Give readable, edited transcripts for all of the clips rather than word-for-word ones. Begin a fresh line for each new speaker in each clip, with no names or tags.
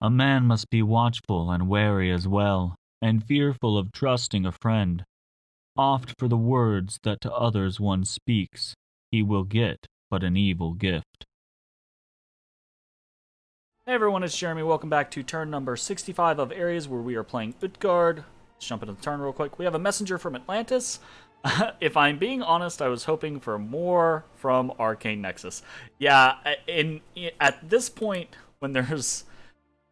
A man must be watchful and wary as well, and fearful of trusting a friend. Oft for the words that to others one speaks, he will get but an evil gift.
Hey everyone, it's Jeremy. Welcome back to turn number 65 of Aries, where we are playing Utgard. Let's jump into the turn real quick. We have a messenger from Atlantis. If I'm being honest, I was hoping for more from Arcane Nexus. Yeah, at this point, when there's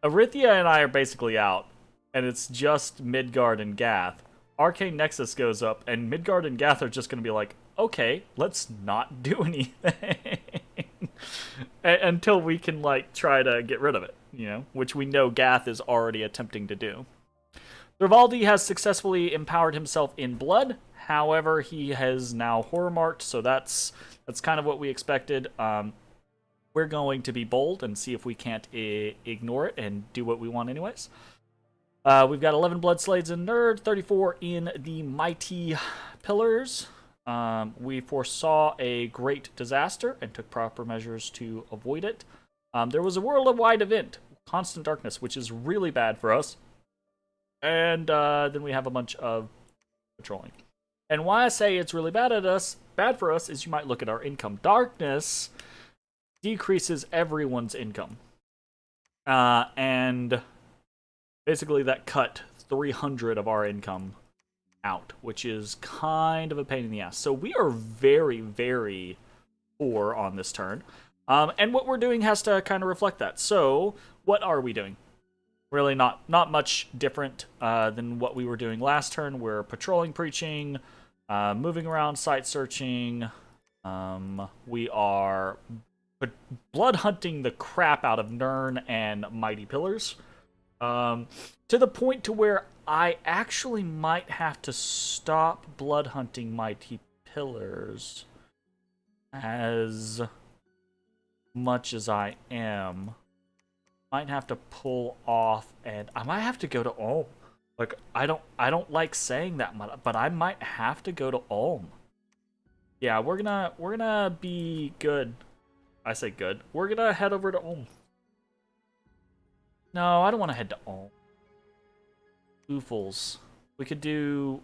Arithia and I are basically out, and it's just Midgard and Gath, Arcane Nexus goes up, and Midgard and Gath are just going to be like, okay, let's not do anything. Until we can, like, try to get rid of it, which we know Gath is already attempting to do. Thorvaldi has successfully empowered himself in blood. However, he has now horror marked, so that's kind of what we expected. We're going to be bold and see if we can't ignore it and do what we want anyways. We've got 11 blood slades in Nerd, 34 in the mighty pillars. We foresaw a great disaster and took proper measures to avoid it. There was a worldwide event, constant darkness, which is really bad for us. And then we have a bunch of patrolling. And why I say it's really bad for us, is you might look at our income. Darkness decreases everyone's income. And basically that cut 300 of our income out, which is kind of a pain in the ass. So we are very, very poor on this turn. And what we're doing has to kind of reflect that. So what are we doing? Really not much different than what we were doing last turn. We're patrolling, preaching, moving around, site searching. We are blood hunting the crap out of Nern and Mighty Pillars. To the point to where I actually might have to stop blood hunting Mighty Pillars as much as I am. Might have to pull off, and I might have to go to Ulm. Like, I don't like saying that much, but I might have to go to Ulm. Yeah, we're gonna be good. I say good. We're gonna head over to Ulm. No, I don't want to head to Ulm. Oofles. We could do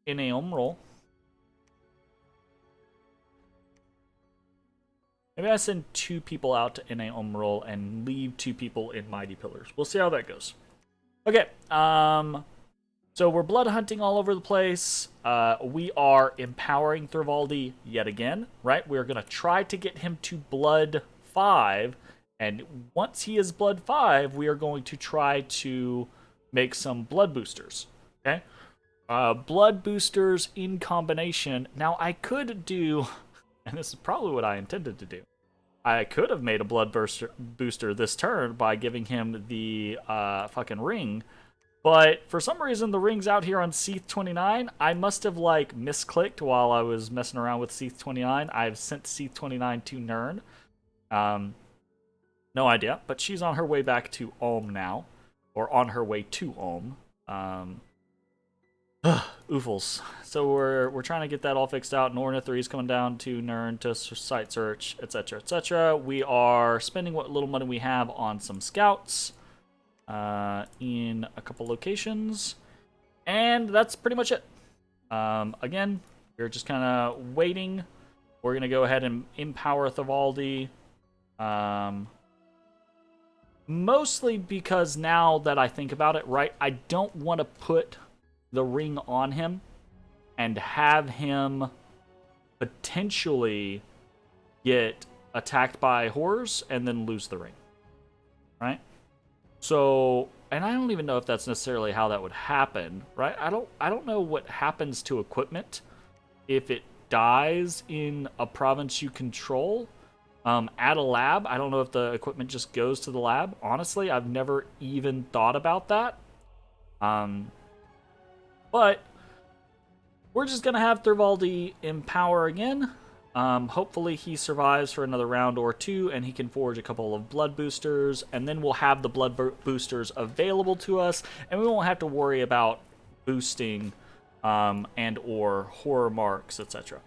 in a Ulm roll. Maybe I send 2 people out to NA roll and leave 2 people in Mighty Pillars. We'll see how that goes. Okay, so we're blood hunting all over the place. We are empowering Thorvaldi yet again, right? We're going to try to get him to blood 5, and once he is blood 5, we are going to try to make some blood boosters, okay? Blood boosters in combination. Now, I could do... and this is probably what I intended to do. I could have made a blood booster this turn by giving him the fucking ring, but for some reason the ring's out here on Seath 29. I must have, like, misclicked while I was messing around with Seath 29. I've sent Seath 29 to Nern. No idea, but she's on her way back to Ulm now, or on her way to Ulm. Oofles. So we're trying to get that all fixed out. Norna 3 is coming down to Nern to site search, etc., etc. We are spending what little money we have on some scouts in a couple locations, and that's pretty much it. Again, we're just kind of waiting. We're gonna go ahead and empower Thorvaldi. Mostly because now that I think about it, right, I don't want to put the ring on him and have him potentially get attacked by horrors and then lose the ring, right? So, and I don't even know if that's necessarily how that would happen, right? I don't know what happens to equipment if it dies in a province you control. At a lab, I don't know if the equipment just goes to the lab. Honestly, I've never even thought about that. But we're just going to have Thorvaldi empower again. Hopefully he survives for another round or 2, and he can forge a couple of blood boosters, and then we'll have the blood boosters available to us, and we won't have to worry about boosting and or horror marks, etc.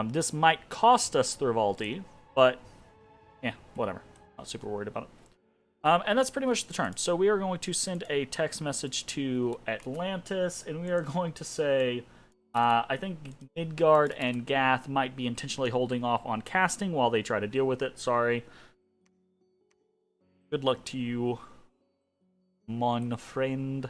This might cost us Thorvaldi, but yeah, whatever. Not super worried about it. And that's pretty much the turn. So we are going to send a text message to Atlantis, and we are going to say, I think Midgard and Gath might be intentionally holding off on casting while they try to deal with it. Sorry. Good luck to you, mon friend.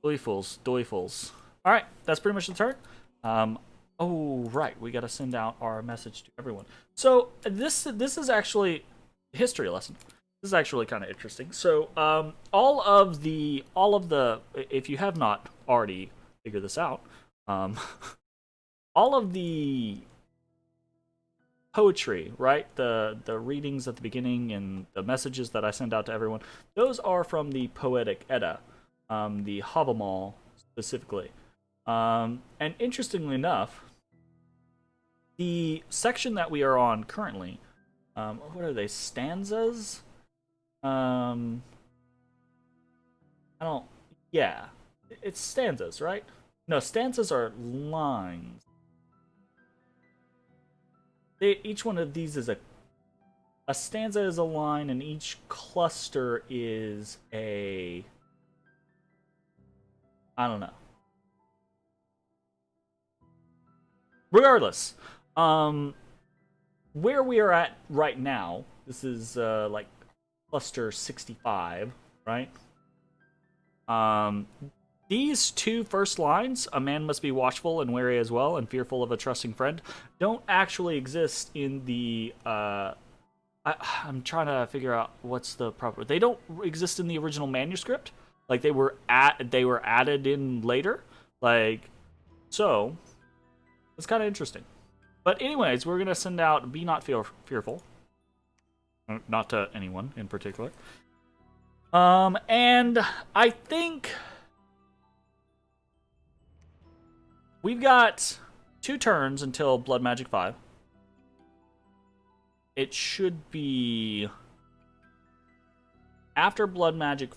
Doifles. Alright, that's pretty much the turn. Oh, right, we gotta send out our message to everyone. So, this is actually a history lesson. This is actually kind of interesting. So, all of the, if you have not already figured this out, all of the poetry, right? The readings at the beginning and the messages that I send out to everyone, those are from the Poetic Edda, the Hovamal specifically. And interestingly enough, the section that we are on currently, what are they, stanzas? I don't, yeah, it's stanzas, right? No, stanzas are lines. Each one of these is a stanza is a line, and each cluster is a, I don't know. Regardless, where we are at right now, this is like cluster 65, right? These two first lines, a man must be watchful and wary as well, and fearful of a trusting friend, don't actually exist in the, I'm trying to figure out what's the proper, they don't exist in the original manuscript. Like, they were added in later. Like, so, it's kind of interesting. But anyways, we're going to send out Be Not Fearful. Not to anyone in particular. And I think we've got 2 turns until Blood Magic 5. It should be after Blood Magic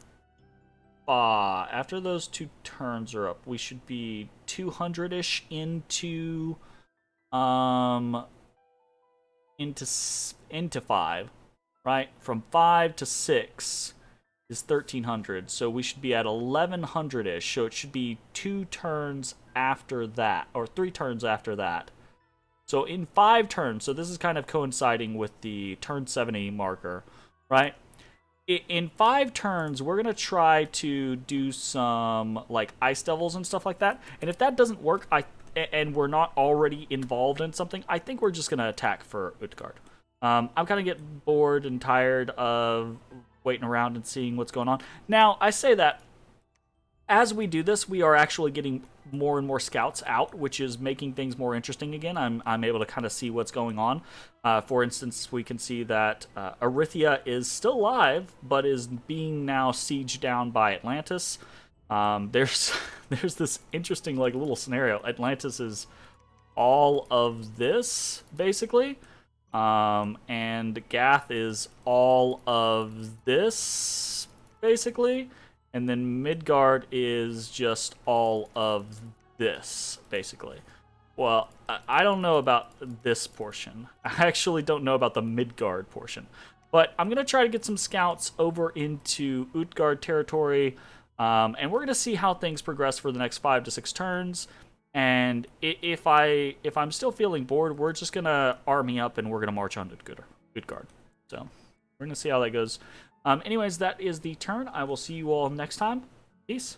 5. After those 2 turns are up, we should be 200-ish into 5, right? From 5 to 6 is 1300, so we should be at 1100-ish. So it should be 2 turns after that, or 3 turns after that. So in 5 turns, so this is kind of coinciding with the turn 70 marker, right? In 5 turns, we're going to try to do some, like, ice devils and stuff like that. And if that doesn't work, and we're not already involved in something, I think we're just going to attack for Utgard. I'm kind of getting bored and tired of waiting around and seeing what's going on. Now, I say that as we do this, we are actually getting more and more scouts out, which is making things more interesting again. I'm able to kind of see what's going on. For instance, we can see that Arithia is still alive, but is being now sieged down by Atlantis. There's this interesting, like, little scenario. Atlantis is all of this, basically. And Gath is all of this, basically. And then Midgard is just all of this, basically. Well, I don't know about this portion. I actually don't know about the Midgard portion. But I'm going to try to get some scouts over into Utgard territory. And we're going to see how things progress for the next 5 to 6 turns. And if I'm still feeling bored, we're just going to army up and we're going to march on Utgard. So we're going to see how that goes. Anyways, that is the turn. I will see you all next time. Peace.